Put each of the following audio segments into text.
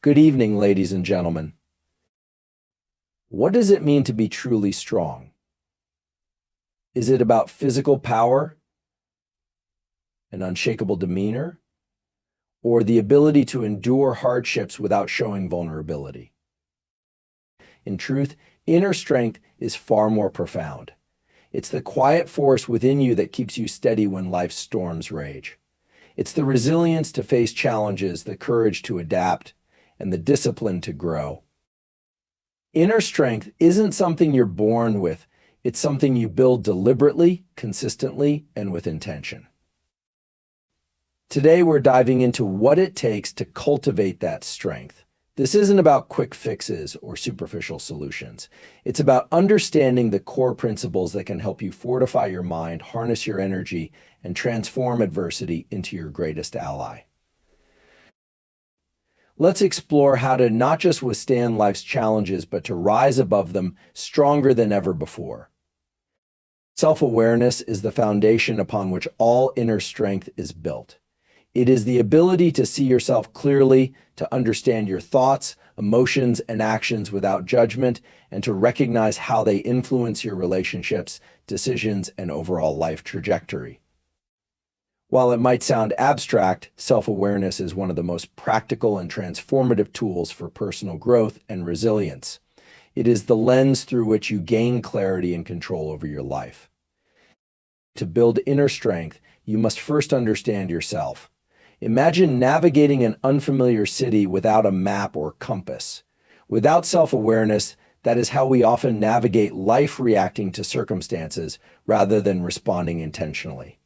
Good evening, ladies and gentlemen. What does it mean to be truly strong? Is it about physical power, an unshakable demeanor, or the ability to endure hardships without showing vulnerability? In truth, inner strength is far more profound. It's the quiet force within you that keeps you steady when life's storms rage. It's the resilience to face challenges, the courage to adapt, and the discipline to grow. Inner strength isn't something you're born with. It's something you build deliberately, consistently, and with intention. Today, we're diving into what it takes to cultivate that strength. This isn't about quick fixes or superficial solutions. It's about understanding the core principles that can help you fortify your mind, harness your energy, and transform adversity into your greatest ally. Let's explore how to not just withstand life's challenges, but to rise above them stronger than ever before. Self-awareness is the foundation upon which all inner strength is built. It is the ability to see yourself clearly, to understand your thoughts, emotions, and actions without judgment, and to recognize how they influence your relationships, decisions, and overall life trajectory. While it might sound abstract, self-awareness is one of the most practical and transformative tools for personal growth and resilience. It is the lens through which you gain clarity and control over your life. To build inner strength, you must first understand yourself. Imagine navigating an unfamiliar city without a map or compass. Without self-awareness, that is how we often navigate life, reacting to circumstances rather than responding intentionally.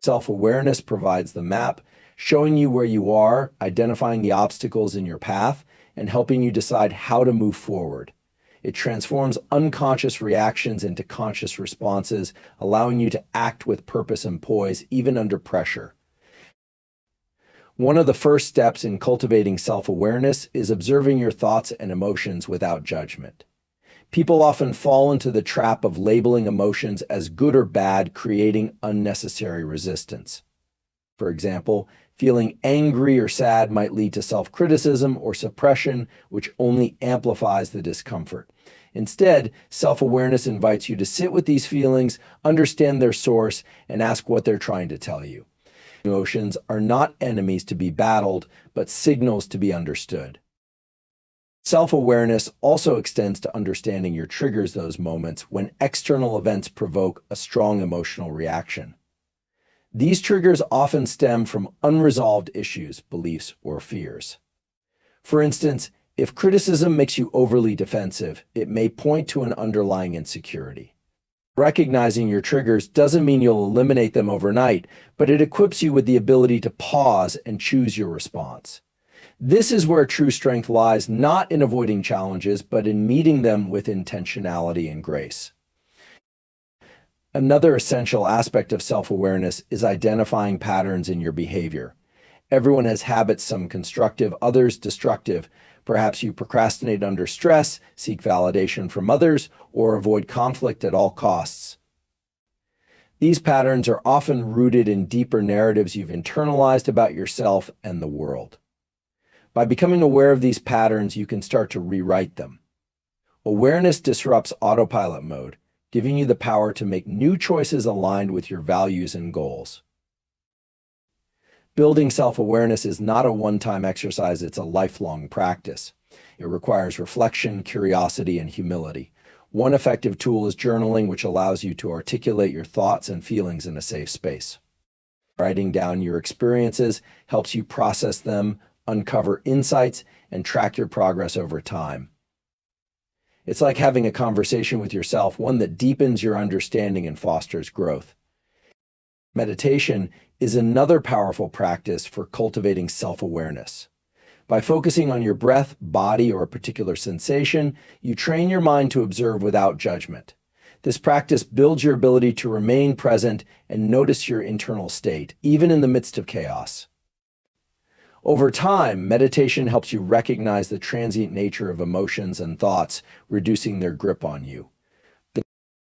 Self-awareness provides the map, showing you where you are, identifying the obstacles in your path, and helping you decide how to move forward. It transforms unconscious reactions into conscious responses, allowing you to act with purpose and poise, even under pressure. One of the first steps in cultivating self-awareness is observing your thoughts and emotions without judgment. People often fall into the trap of labeling emotions as good or bad, creating unnecessary resistance. For example, feeling angry or sad might lead to self-criticism or suppression, which only amplifies the discomfort. Instead, self-awareness invites you to sit with these feelings, understand their source, and ask what they're trying to tell you. Emotions are not enemies to be battled, but signals to be understood. Self-awareness also extends to understanding your triggers, those moments when external events provoke a strong emotional reaction. These triggers often stem from unresolved issues, beliefs, or fears. For instance, if criticism makes you overly defensive, it may point to an underlying insecurity. Recognizing your triggers doesn't mean you'll eliminate them overnight, but it equips you with the ability to pause and choose your response. This is where true strength lies, not in avoiding challenges, but in meeting them with intentionality and grace. Another essential aspect of self-awareness is identifying patterns in your behavior. Everyone has habits, some constructive, others destructive. Perhaps you procrastinate under stress, seek validation from others, or avoid conflict at all costs. These patterns are often rooted in deeper narratives you've internalized about yourself and the world. By becoming aware of these patterns, you can start to rewrite them. Awareness disrupts autopilot mode, giving you the power to make new choices aligned with your values and goals. Building self-awareness is not a one-time exercise, it's a lifelong practice. It requires reflection, curiosity, and humility. One effective tool is journaling, which allows you to articulate your thoughts and feelings in a safe space. Writing down your experiences helps you process them, uncover insights, and track your progress over time. It's like having a conversation with yourself, one that deepens your understanding and fosters growth. Meditation is another powerful practice for cultivating self-awareness. By focusing on your breath, body, or a particular sensation, you train your mind to observe without judgment. This practice builds your ability to remain present and notice your internal state, even in the midst of chaos. Over time, meditation helps you recognize the transient nature of emotions and thoughts, reducing their grip on you. The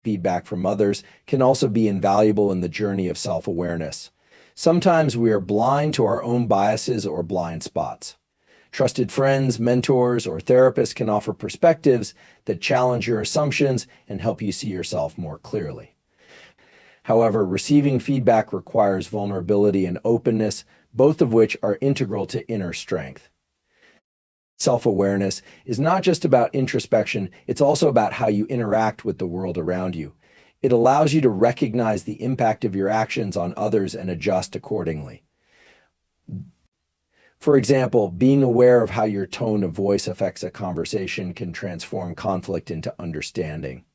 feedback from others can also be invaluable in the journey of self-awareness. Sometimes we are blind to our own biases or blind spots. Trusted friends, mentors, or therapists can offer perspectives that challenge your assumptions and help you see yourself more clearly. However, receiving feedback requires vulnerability and openness, both of which are integral to inner strength. Self-awareness is not just about introspection, it's also about how you interact with the world around you. It allows you to recognize the impact of your actions on others and adjust accordingly. For example, being aware of how your tone of voice affects a conversation can transform conflict into understanding.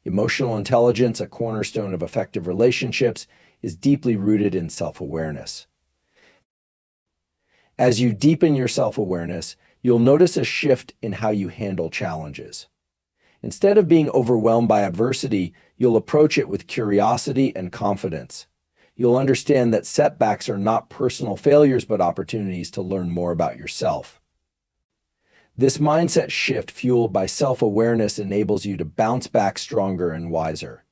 Emotional intelligence, a cornerstone of effective relationships, is deeply rooted in self-awareness. As you deepen your self-awareness, you'll notice a shift in how you handle challenges. Instead of being overwhelmed by adversity, you'll approach it with curiosity and confidence. You'll understand that setbacks are not personal failures, but opportunities to learn more about yourself. This mindset shift, fueled by self-awareness, enables you to bounce back stronger and wiser.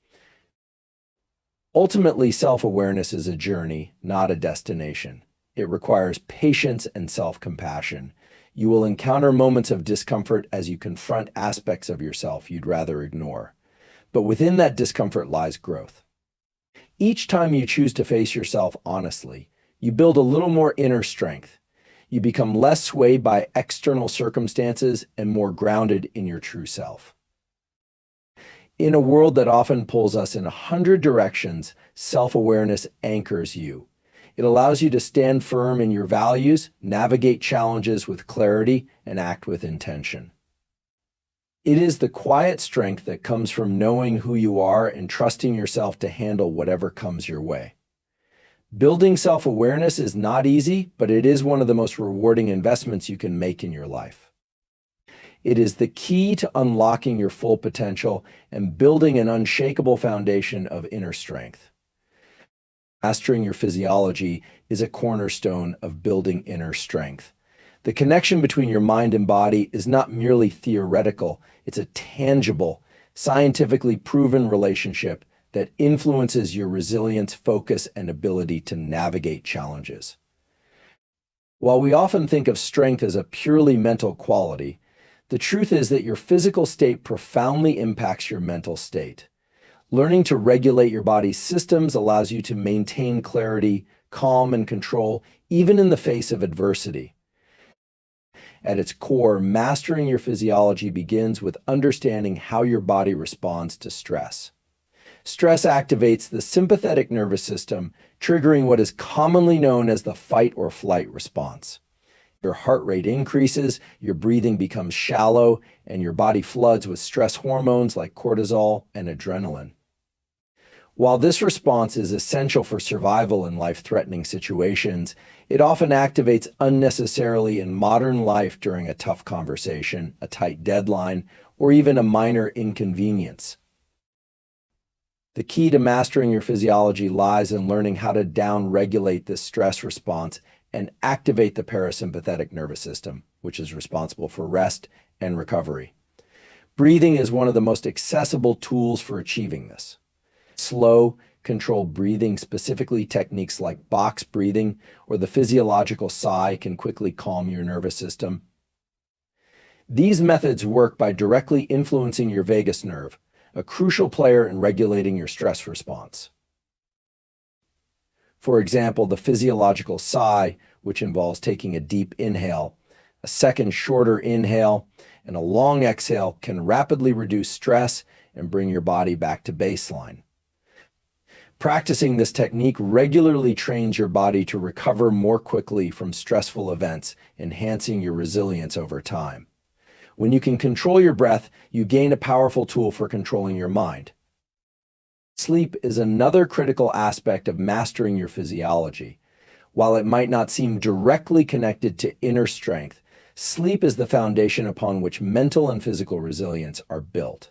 Ultimately, self-awareness is a journey, not a destination. It requires patience and self-compassion. You will encounter moments of discomfort as you confront aspects of yourself you'd rather ignore. But within that discomfort lies growth. Each time you choose to face yourself honestly, you build a little more inner strength. You become less swayed by external circumstances and more grounded in your true self. In a world that often pulls us in 100 directions, self-awareness anchors you. It allows you to stand firm in your values, navigate challenges with clarity, and act with intention. It is the quiet strength that comes from knowing who you are and trusting yourself to handle whatever comes your way. Building self-awareness is not easy, but it is one of the most rewarding investments you can make in your life. It is the key to unlocking your full potential and building an unshakable foundation of inner strength. Mastering your physiology is a cornerstone of building inner strength. The connection between your mind and body is not merely theoretical, it's a tangible, scientifically proven relationship that influences your resilience, focus, and ability to navigate challenges. While we often think of strength as a purely mental quality, the truth is that your physical state profoundly impacts your mental state. Learning to regulate your body's systems allows you to maintain clarity, calm, and control, even in the face of adversity. At its core, mastering your physiology begins with understanding how your body responds to stress. Stress activates the sympathetic nervous system, triggering what is commonly known as the fight or flight response. Your heart rate increases, your breathing becomes shallow, and your body floods with stress hormones like cortisol and adrenaline. While this response is essential for survival in life-threatening situations, it often activates unnecessarily in modern life during a tough conversation, a tight deadline, or even a minor inconvenience. The key to mastering your physiology lies in learning how to down-regulate this stress response and activate the parasympathetic nervous system, which is responsible for rest and recovery. Breathing is one of the most accessible tools for achieving this. Slow, controlled breathing, specifically techniques like box breathing or the physiological sigh, can quickly calm your nervous system. These methods work by directly influencing your vagus nerve, a crucial player in regulating your stress response. For example, the physiological sigh, which involves taking a deep inhale, a second shorter inhale, and a long exhale, can rapidly reduce stress and bring your body back to baseline. Practicing this technique regularly trains your body to recover more quickly from stressful events, enhancing your resilience over time. When you can control your breath, you gain a powerful tool for controlling your mind. Sleep is another critical aspect of mastering your physiology. While it might not seem directly connected to inner strength, sleep is the foundation upon which mental and physical resilience are built.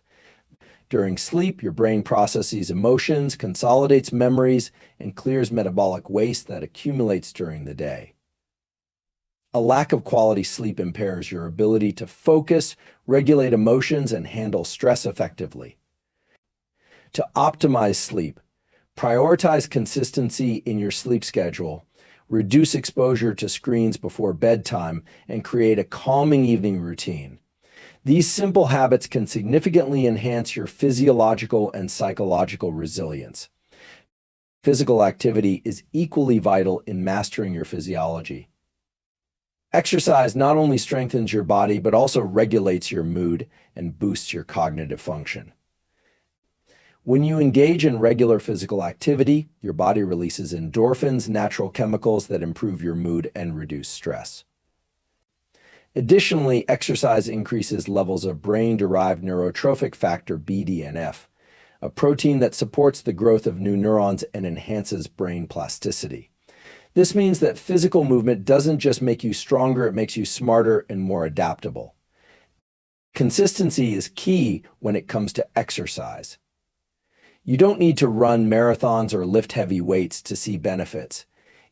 During sleep, your brain processes emotions, consolidates memories, and clears metabolic waste that accumulates during the day. A lack of quality sleep impairs your ability to focus, regulate emotions, and handle stress effectively. To optimize sleep, prioritize consistency in your sleep schedule. reduce exposure to screens before bedtime, and create a calming evening routine. These simple habits can significantly enhance your physiological and psychological resilience. Physical activity is equally vital in mastering your physiology. Exercise not only strengthens your body, but also regulates your mood and boosts your cognitive function. When you engage in regular physical activity, your body releases endorphins, natural chemicals that improve your mood and reduce stress. Additionally, exercise increases levels of brain-derived neurotrophic factor BDNF, a protein that supports the growth of new neurons and enhances brain plasticity. This means that physical movement doesn't just make you stronger, it makes you smarter and more adaptable. Consistency is key when it comes to exercise. You don't need to run marathons or lift heavy weights to see benefits.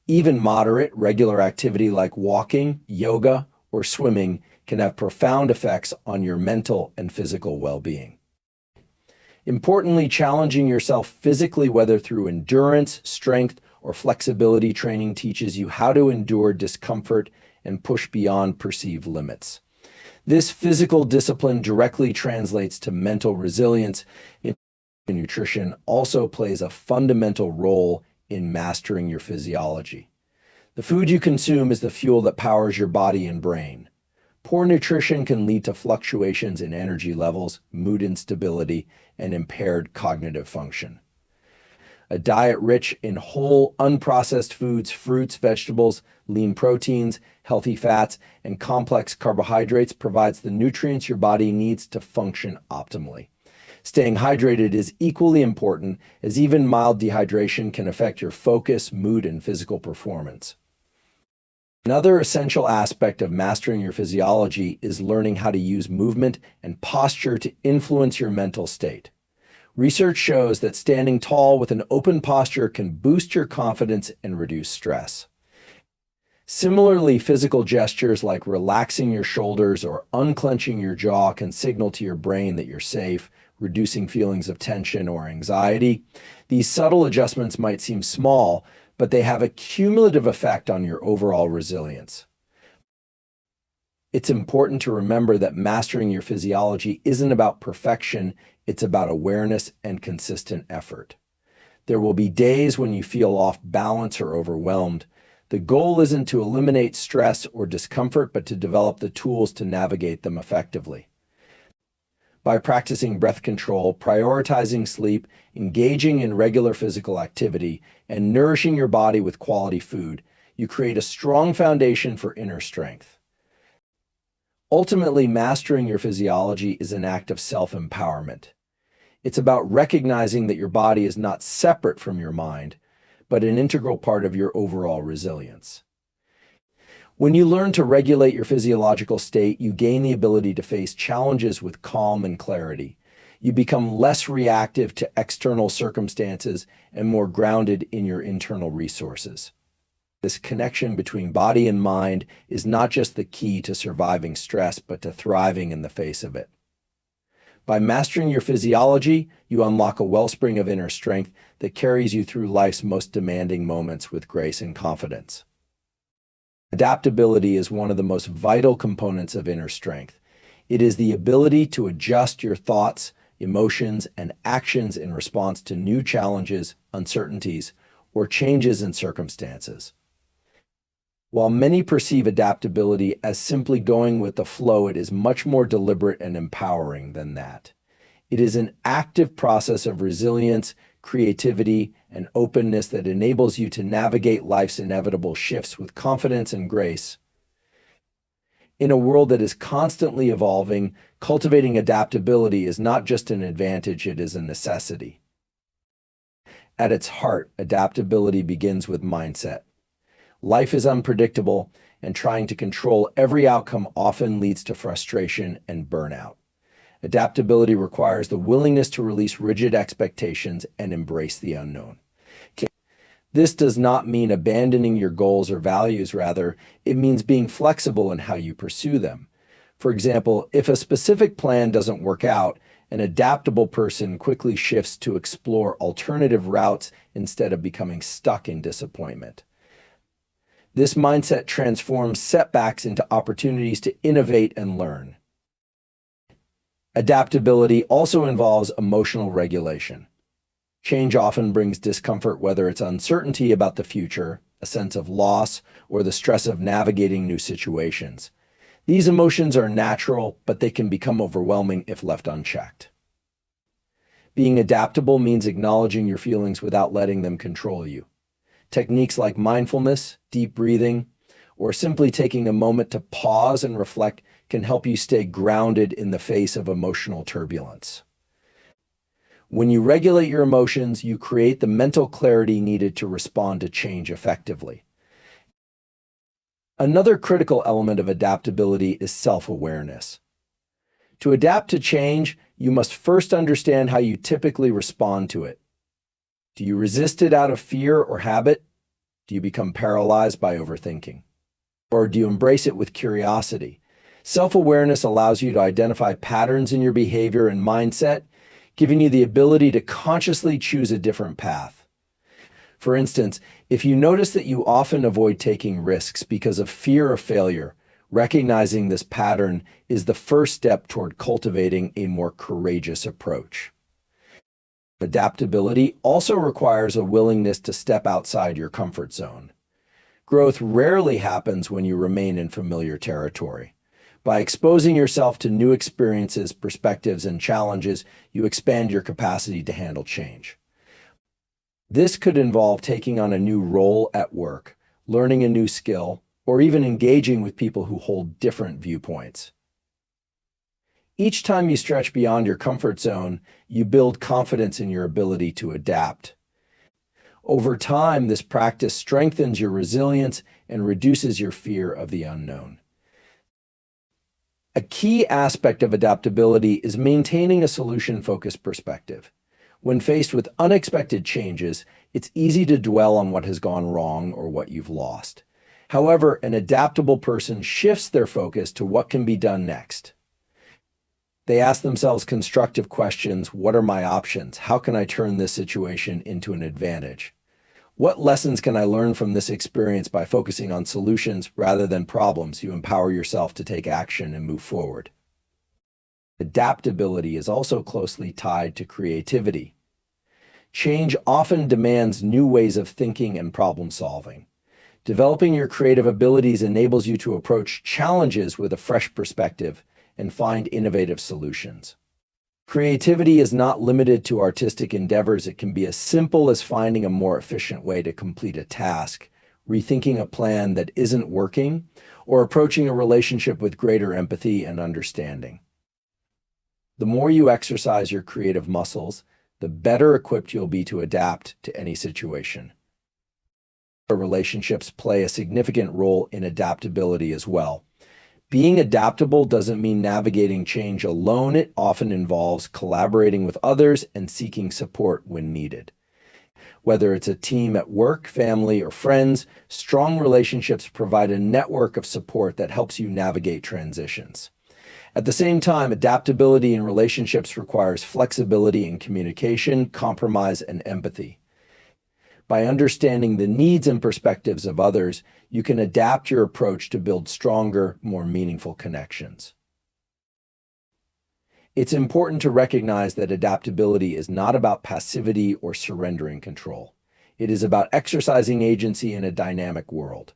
Even moderate, regular activity like walking, yoga, or swimming can have profound effects on your mental and physical well-being. Importantly, challenging yourself physically, whether through endurance, strength, or flexibility training, teaches you how to endure discomfort and push beyond perceived limits. This physical discipline directly translates to mental resilience. Nutrition also plays a fundamental role in mastering your physiology. The food you consume is the fuel that powers your body and brain. Poor nutrition can lead to fluctuations in energy levels, mood instability, and impaired cognitive function. A diet rich in whole, unprocessed foods, fruits, vegetables, lean proteins, healthy fats, and complex carbohydrates provides the nutrients your body needs to function optimally. Staying hydrated is equally important, as even mild dehydration can affect your focus, mood, and physical performance. Another essential aspect of mastering your physiology is learning how to use movement and posture to influence your mental state. Research shows that standing tall with an open posture can boost your confidence and reduce stress. Similarly, physical gestures like relaxing your shoulders or unclenching your jaw can signal to your brain that you're safe, reducing feelings of tension or anxiety. These subtle adjustments might seem small, but they have a cumulative effect on your overall resilience. It's important to remember that mastering your physiology isn't about perfection, it's about awareness and consistent effort. There will be days when you feel off balance or overwhelmed. The goal isn't to eliminate stress or discomfort, but to develop the tools to navigate them effectively. By practicing breath control, prioritizing sleep, engaging in regular physical activity, and nourishing your body with quality food, you create a strong foundation for inner strength. Ultimately, mastering your physiology is an act of self-empowerment. It's about recognizing that your body is not separate from your mind, but an integral part of your overall resilience. When you learn to regulate your physiological state, you gain the ability to face challenges with calm and clarity. You become less reactive to external circumstances and more grounded in your internal resources. This connection between body and mind is not just the key to surviving stress, but to thriving in the face of it. By mastering your physiology, you unlock a wellspring of inner strength that carries you through life's most demanding moments with grace and confidence. Adaptability is one of the most vital components of inner strength. It is the ability to adjust your thoughts, emotions, and actions in response to new challenges, uncertainties, or changes in circumstances. While many perceive adaptability as simply going with the flow, it is much more deliberate and empowering than that. It is an active process of resilience, creativity, and openness that enables you to navigate life's inevitable shifts with confidence and grace. In a world that is constantly evolving, cultivating adaptability is not just an advantage, it is a necessity. At its heart, adaptability begins with mindset. Life is unpredictable, and trying to control every outcome often leads to frustration and burnout. Adaptability requires the willingness to release rigid expectations and embrace the unknown. This does not mean abandoning your goals or values. Rather, it means being flexible in how you pursue them. For example, if a specific plan doesn't work out, an adaptable person quickly shifts to explore alternative routes instead of becoming stuck in disappointment. This mindset transforms setbacks into opportunities to innovate and learn. Adaptability also involves emotional regulation. Change often brings discomfort, whether it's uncertainty about the future, a sense of loss, or the stress of navigating new situations. These emotions are natural, but they can become overwhelming if left unchecked. Being adaptable means acknowledging your feelings without letting them control you. Techniques like mindfulness, deep breathing, or simply taking a moment to pause and reflect can help you stay grounded in the face of emotional turbulence. When you regulate your emotions, you create the mental clarity needed to respond to change effectively. Another critical element of adaptability is self-awareness. To adapt to change, you must first understand how you typically respond to it. Do you resist it out of fear or habit? Do you become paralyzed by overthinking? Or do you embrace it with curiosity? Self-awareness allows you to identify patterns in your behavior and mindset, giving you the ability to consciously choose a different path. For instance, if you notice that you often avoid taking risks because of fear of failure, recognizing this pattern is the first step toward cultivating a more courageous approach. Adaptability also requires a willingness to step outside your comfort zone. Growth rarely happens when you remain in familiar territory. By exposing yourself to new experiences, perspectives, and challenges, you expand your capacity to handle change. This could involve taking on a new role at work, learning a new skill, or even engaging with people who hold different viewpoints. Each time you stretch beyond your comfort zone, you build confidence in your ability to adapt. Over time, this practice strengthens your resilience and reduces your fear of the unknown. A key aspect of adaptability is maintaining a solution-focused perspective. When faced with unexpected changes, it's easy to dwell on what has gone wrong or what you've lost. However, an adaptable person shifts their focus to what can be done next. They ask themselves constructive questions. What are my options? How can I turn this situation into an advantage? What lessons can I learn from this experience? By focusing on solutions rather than problems, you empower yourself to take action and move forward. Adaptability is also closely tied to creativity. Change often demands new ways of thinking and problem solving. Developing your creative abilities enables you to approach challenges with a fresh perspective and find innovative solutions. Creativity is not limited to artistic endeavors. It can be as simple as finding a more efficient way to complete a task, rethinking a plan that isn't working, or approaching a relationship with greater empathy and understanding. The more you exercise your creative muscles, the better equipped you'll be to adapt to any situation. Relationships play a significant role in adaptability as well. Being adaptable doesn't mean navigating change alone. It often involves collaborating with others and seeking support when needed. Whether it's a team at work, family, or friends, strong relationships provide a network of support that helps you navigate transitions. At the same time, adaptability in relationships requires flexibility in communication, compromise, and empathy. By understanding the needs and perspectives of others, you can adapt your approach to build stronger, more meaningful connections. It's important to recognize that adaptability is not about passivity or surrendering control. It is about exercising agency in a dynamic world.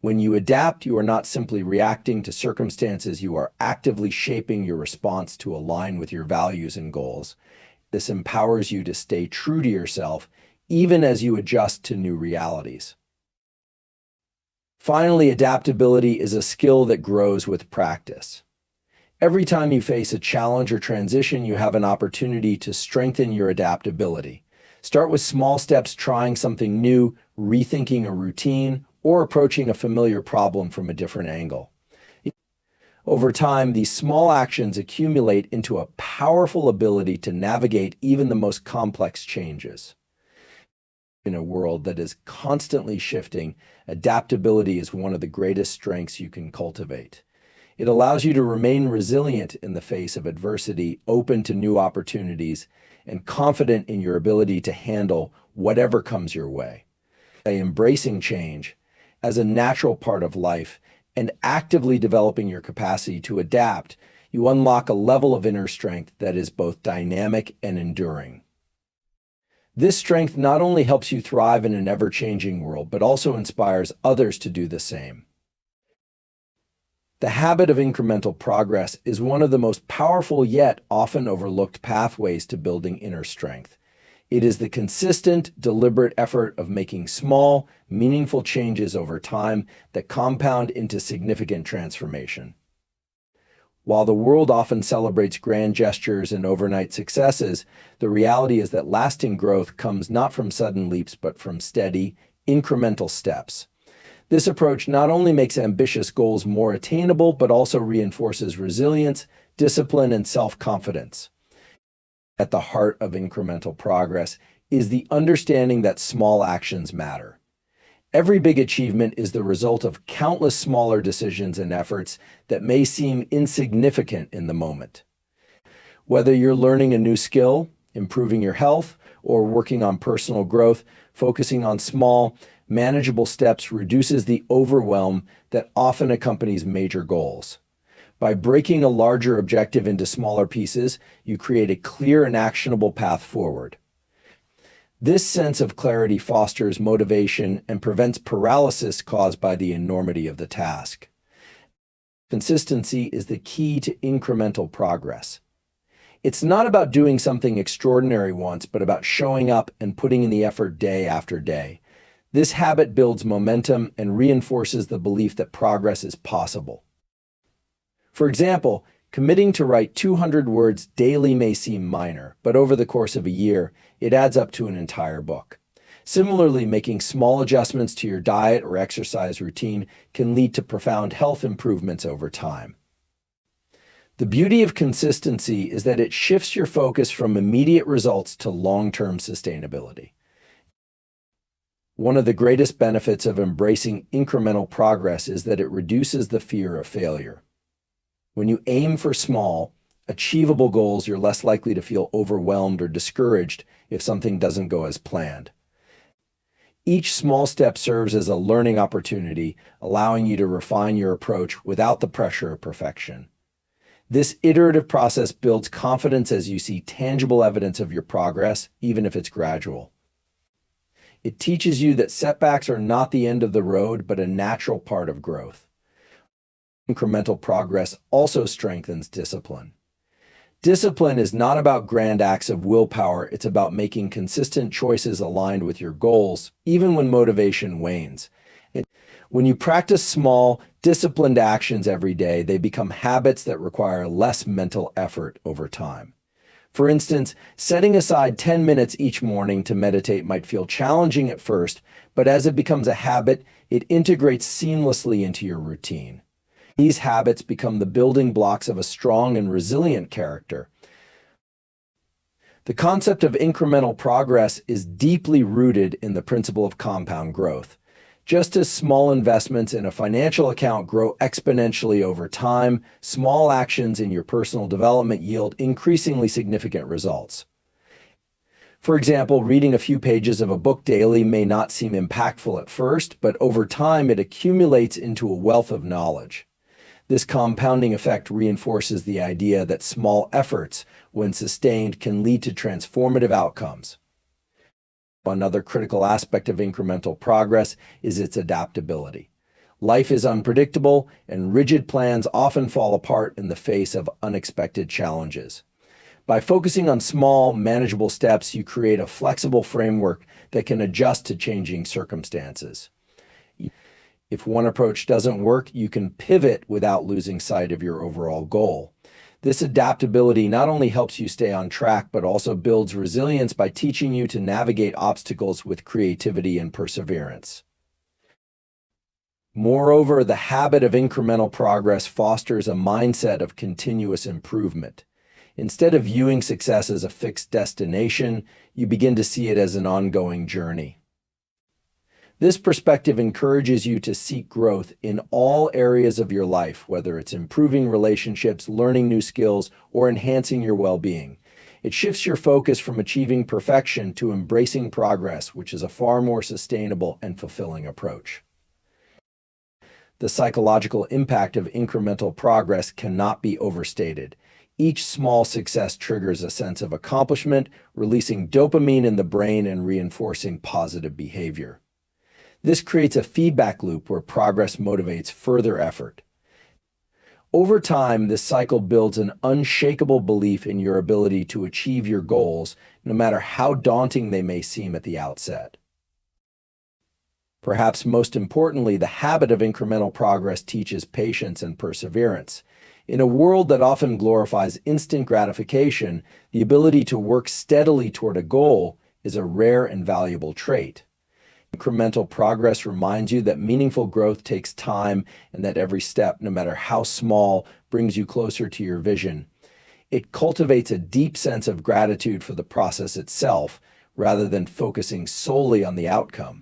When you adapt, you are not simply reacting to circumstances, you are actively shaping your response to align with your values and goals. This empowers you to stay true to yourself, even as you adjust to new realities. Finally, adaptability is a skill that grows with practice. Every time you face a challenge or transition, you have an opportunity to strengthen your adaptability. Start with small steps, trying something new, rethinking a routine, or approaching a familiar problem from a different angle. Over time, these small actions accumulate into a powerful ability to navigate even the most complex changes. In a world that is constantly shifting, adaptability is one of the greatest strengths you can cultivate. It allows you to remain resilient in the face of adversity, open to new opportunities, and confident in your ability to handle whatever comes your way. By embracing change, as a natural part of life and actively developing your capacity to adapt, you unlock a level of inner strength that is both dynamic and enduring. This strength not only helps you thrive in an ever-changing world, but also inspires others to do the same. The habit of incremental progress is one of the most powerful yet often overlooked pathways to building inner strength. It is the consistent, deliberate effort of making small, meaningful changes over time that compound into significant transformation. While the world often celebrates grand gestures and overnight successes, the reality is that lasting growth comes not from sudden leaps, but from steady, incremental steps. This approach not only makes ambitious goals more attainable, but also reinforces resilience, discipline, and self-confidence. At the heart of incremental progress is the understanding that small actions matter. Every big achievement is the result of countless smaller decisions and efforts that may seem insignificant in the moment. Whether you're learning a new skill, improving your health, or working on personal growth, focusing on small, manageable steps reduces the overwhelm that often accompanies major goals. By breaking a larger objective into smaller pieces, you create a clear and actionable path forward. This sense of clarity fosters motivation and prevents paralysis caused by the enormity of the task. Consistency is the key to incremental progress. It's not about doing something extraordinary once, but about showing up and putting in the effort day after day. This habit builds momentum and reinforces the belief that progress is possible. For example, committing to write 200 words daily may seem minor, but over the course of a year, it adds up to an entire book. Similarly, making small adjustments to your diet or exercise routine can lead to profound health improvements over time. The beauty of consistency is that it shifts your focus from immediate results to long-term sustainability. One of the greatest benefits of embracing incremental progress is that it reduces the fear of failure. When you aim for small, achievable goals, you're less likely to feel overwhelmed or discouraged if something doesn't go as planned. Each small step serves as a learning opportunity, allowing you to refine your approach without the pressure of perfection. This iterative process builds confidence as you see tangible evidence of your progress, even if it's gradual. It teaches you that setbacks are not the end of the road, but a natural part of growth. Incremental progress also strengthens discipline. Discipline is not about grand acts of willpower, it's about making consistent choices aligned with your goals, even when motivation wanes. When you practice small, disciplined actions every day, they become habits that require less mental effort over time. For instance, setting aside 10 minutes each morning to meditate might feel challenging at first, but as it becomes a habit, it integrates seamlessly into your routine. These habits become the building blocks of a strong and resilient character. The concept of incremental progress is deeply rooted in the principle of compound growth. Just as small investments in a financial account grow exponentially over time, small actions in your personal development yield increasingly significant results. For example, reading a few pages of a book daily may not seem impactful at first, but over time it accumulates into a wealth of knowledge. This compounding effect reinforces the idea that small efforts, when sustained, can lead to transformative outcomes. Another critical aspect of incremental progress is its adaptability. Life is unpredictable, and rigid plans often fall apart in the face of unexpected challenges. By focusing on small, manageable steps, you create a flexible framework that can adjust to changing circumstances. If one approach doesn't work, you can pivot without losing sight of your overall goal. This adaptability not only helps you stay on track, but also builds resilience by teaching you to navigate obstacles with creativity and perseverance. Moreover, the habit of incremental progress fosters a mindset of continuous improvement. Instead of viewing success as a fixed destination, you begin to see it as an ongoing journey. This perspective encourages you to seek growth in all areas of your life, whether it's improving relationships, learning new skills, or enhancing your well-being. It shifts your focus from achieving perfection to embracing progress, which is a far more sustainable and fulfilling approach. The psychological impact of incremental progress cannot be overstated. Each small success triggers a sense of accomplishment, releasing dopamine in the brain and reinforcing positive behavior. This creates a feedback loop where progress motivates further effort. Over time, this cycle builds an unshakable belief in your ability to achieve your goals, no matter how daunting they may seem at the outset. Perhaps most importantly, the habit of incremental progress teaches patience and perseverance. In a world that often glorifies instant gratification, the ability to work steadily toward a goal is a rare and valuable trait. Incremental progress reminds you that meaningful growth takes time and that every step, no matter how small, brings you closer to your vision. It cultivates a deep sense of gratitude for the process itself, rather than focusing solely on the outcome.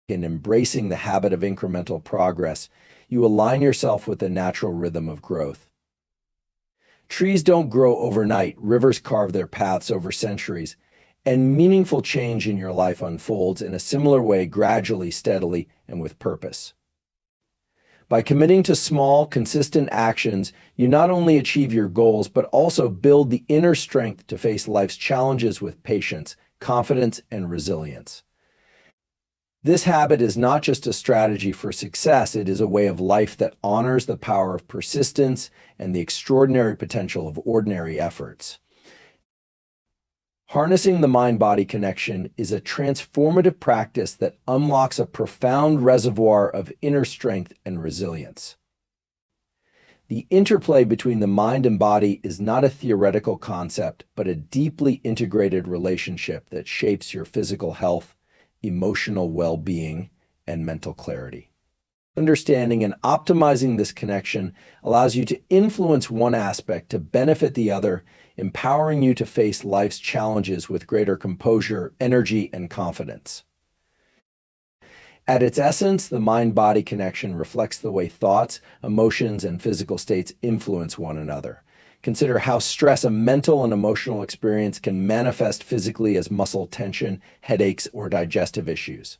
In embracing the habit of incremental progress, you align yourself with the natural rhythm of growth. Trees don't grow overnight, rivers carve their paths over centuries, and meaningful change in your life unfolds in a similar way, gradually, steadily, and with purpose. By committing to small, consistent actions, you not only achieve your goals, but also build the inner strength to face life's challenges with patience, confidence, and resilience. This habit is not just a strategy for success, it is a way of life that honors the power of persistence and the extraordinary potential of ordinary efforts. Harnessing the mind-body connection is a transformative practice that unlocks a profound reservoir of inner strength and resilience. The interplay between the mind and body is not a theoretical concept, but a deeply integrated relationship that shapes your physical health, emotional well-being, and mental clarity. Understanding and optimizing this connection allows you to influence one aspect to benefit the other, empowering you to face life's challenges with greater composure, energy, and confidence. At its essence, the mind-body connection reflects the way thoughts, emotions, and physical states influence one another. Consider how stress, a mental and emotional experience, can manifest physically as muscle tension, headaches, or digestive issues.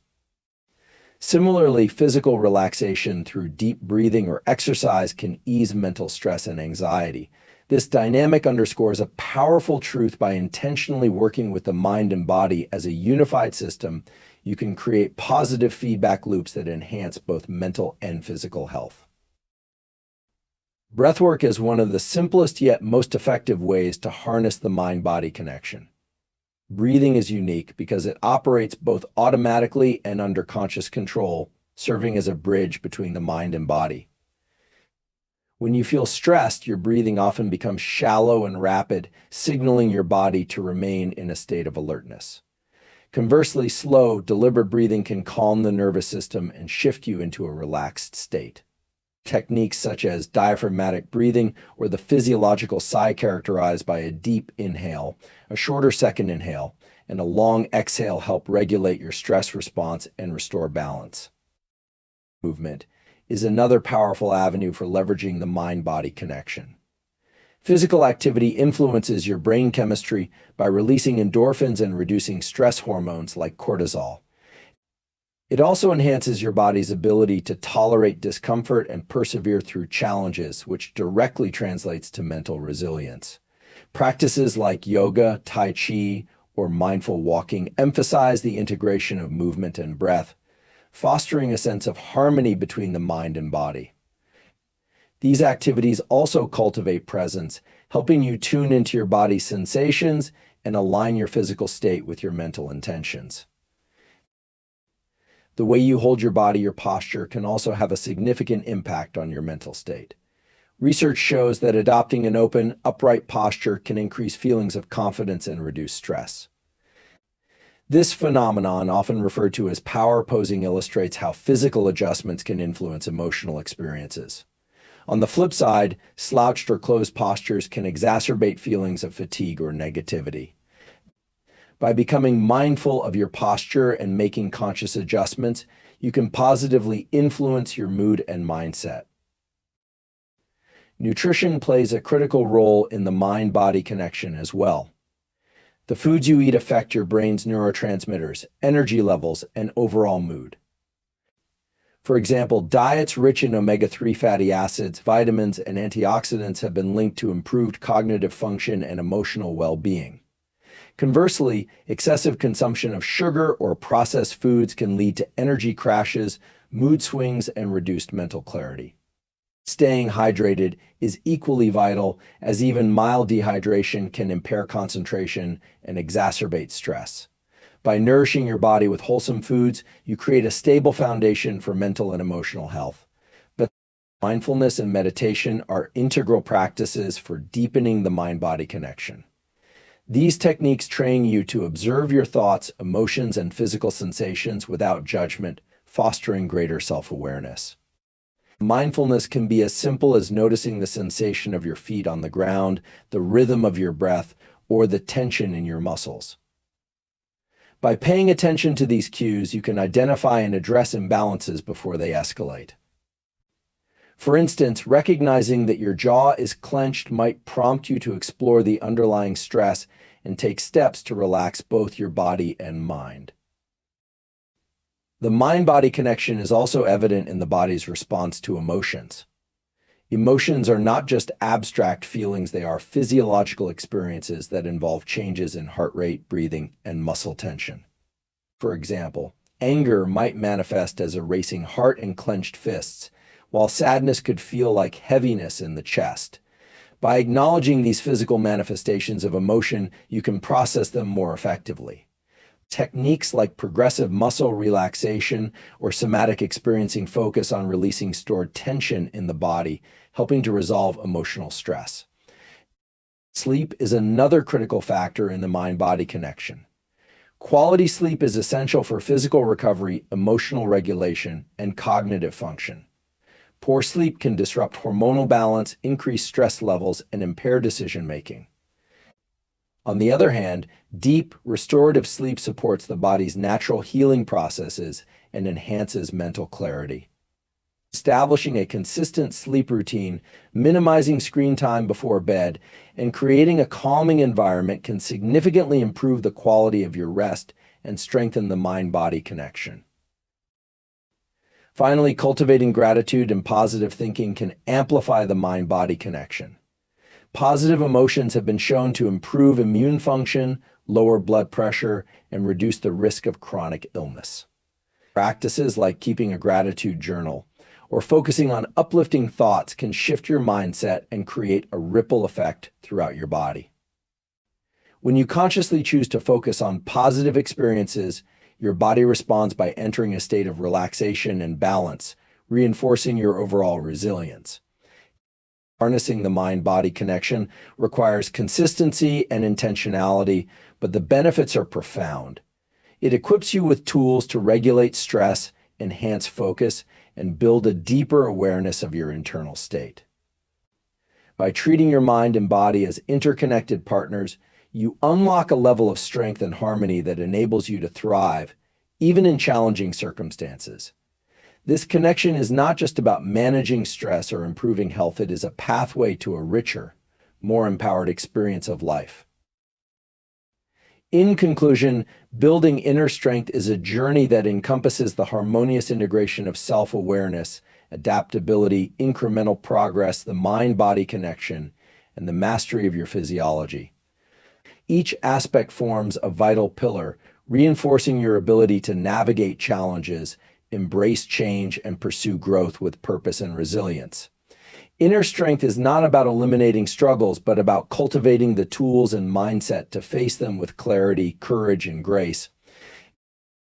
Similarly, physical relaxation through deep breathing or exercise can ease mental stress and anxiety. This dynamic underscores a powerful truth: by intentionally working with the mind and body as a unified system, you can create positive feedback loops that enhance both mental and physical health. Breathwork is one of the simplest yet most effective ways to harness the mind-body connection. Breathing is unique because it operates both automatically and under conscious control, serving as a bridge between the mind and body. When you feel stressed, your breathing often becomes shallow and rapid, signaling your body to remain in a state of alertness. Conversely, slow, deliberate breathing can calm the nervous system and shift you into a relaxed state. Techniques such as diaphragmatic breathing or the physiological sigh, characterized by a deep inhale, a shorter second inhale, and a long exhale, help regulate your stress response and restore balance. Movement is another powerful avenue for leveraging the mind-body connection. Physical activity influences your brain chemistry by releasing endorphins and reducing stress hormones like cortisol. It also enhances your body's ability to tolerate discomfort and persevere through challenges, which directly translates to mental resilience. Practices like yoga, tai chi, or mindful walking emphasize the integration of movement and breath, fostering a sense of harmony between the mind and body. These activities also cultivate presence, helping you tune into your body's sensations and align your physical state with your mental intentions. The way you hold your body, your posture, can also have a significant impact on your mental state. Research shows that adopting an open, upright posture can increase feelings of confidence and reduce stress. This phenomenon, often referred to as power posing, illustrates how physical adjustments can influence emotional experiences. On the flip side, slouched or closed postures can exacerbate feelings of fatigue or negativity. By becoming mindful of your posture and making conscious adjustments, you can positively influence your mood and mindset. Nutrition plays a critical role in the mind-body connection as well. The foods you eat affect your brain's neurotransmitters, energy levels, and overall mood. For example, diets rich in omega-3 fatty acids, vitamins, and antioxidants have been linked to improved cognitive function and emotional well-being. Conversely, excessive consumption of sugar or processed foods can lead to energy crashes, mood swings, and reduced mental clarity. Staying hydrated is equally vital, as even mild dehydration can impair concentration and exacerbate stress. By nourishing your body with wholesome foods, you create a stable foundation for mental and emotional health. But mindfulness and meditation are integral practices for deepening the mind-body connection. These techniques train you to observe your thoughts, emotions, and physical sensations without judgment, fostering greater self-awareness. Mindfulness can be as simple as noticing the sensation of your feet on the ground, the rhythm of your breath, or the tension in your muscles. By paying attention to these cues, you can identify and address imbalances before they escalate. For instance, recognizing that your jaw is clenched might prompt you to explore the underlying stress and take steps to relax both your body and mind. The mind-body connection is also evident in the body's response to emotions. Emotions are not just abstract feelings, they are physiological experiences that involve changes in heart rate, breathing, and muscle tension. For example, anger might manifest as a racing heart and clenched fists, while sadness could feel like heaviness in the chest. By acknowledging these physical manifestations of emotion, you can process them more effectively. Techniques like progressive muscle relaxation or somatic experiencing focus on releasing stored tension in the body, helping to resolve emotional stress. Sleep is another critical factor in the mind-body connection. Quality sleep is essential for physical recovery, emotional regulation, and cognitive function. Poor sleep can disrupt hormonal balance, increase stress levels, and impair decision-making. On the other hand, deep, restorative sleep supports the body's natural healing processes and enhances mental clarity. Establishing a consistent sleep routine, minimizing screen time before bed, and creating a calming environment can significantly improve the quality of your rest and strengthen the mind-body connection. Finally, cultivating gratitude and positive thinking can amplify the mind-body connection. Positive emotions have been shown to improve immune function, lower blood pressure, and reduce the risk of chronic illness. Practices like keeping a gratitude journal or focusing on uplifting thoughts can shift your mindset and create a ripple effect throughout your body. When you consciously choose to focus on positive experiences, your body responds by entering a state of relaxation and balance, reinforcing your overall resilience. Harnessing the mind-body connection requires consistency and intentionality, but the benefits are profound. It equips you with tools to regulate stress, enhance focus, and build a deeper awareness of your internal state. By treating your mind and body as interconnected partners, you unlock a level of strength and harmony that enables you to thrive, even in challenging circumstances. This connection is not just about managing stress or improving health, it is a pathway to a richer, more empowered experience of life. In conclusion, building inner strength is a journey that encompasses the harmonious integration of self-awareness, adaptability, incremental progress, the mind-body connection, and the mastery of your physiology. Each aspect forms a vital pillar, reinforcing your ability to navigate challenges, embrace change, and pursue growth with purpose and resilience. Inner strength is not about eliminating struggles, but about cultivating the tools and mindset to face them with clarity, courage, and grace.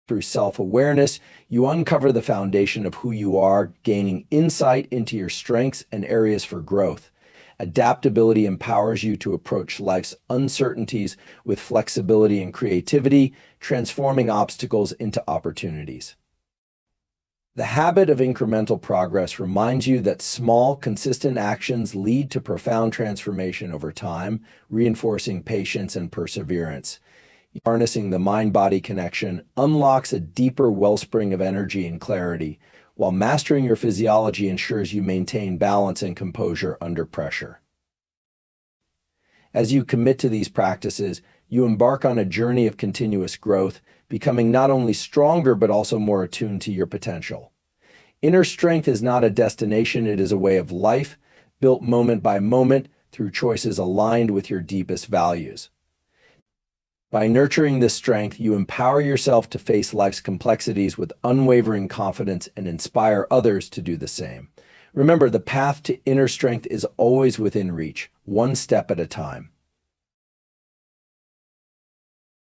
Through self-awareness, you uncover the foundation of who you are, gaining insight into your strengths and areas for growth. Adaptability empowers you to approach life's uncertainties with flexibility and creativity, transforming obstacles into opportunities. The habit of incremental progress reminds you that small, consistent actions lead to profound transformation over time, reinforcing patience and perseverance. Harnessing the mind-body connection unlocks a deeper wellspring of energy and clarity, while mastering your physiology ensures you maintain balance and composure under pressure. As you commit to these practices, you embark on a journey of continuous growth, becoming not only stronger but also more attuned to your potential. Inner strength is not a destination, it is a way of life, built moment by moment through choices aligned with your deepest values. By nurturing this strength, you empower yourself to face life's complexities with unwavering confidence and inspire others to do the same. Remember, the path to inner strength is always within reach, one step at a time.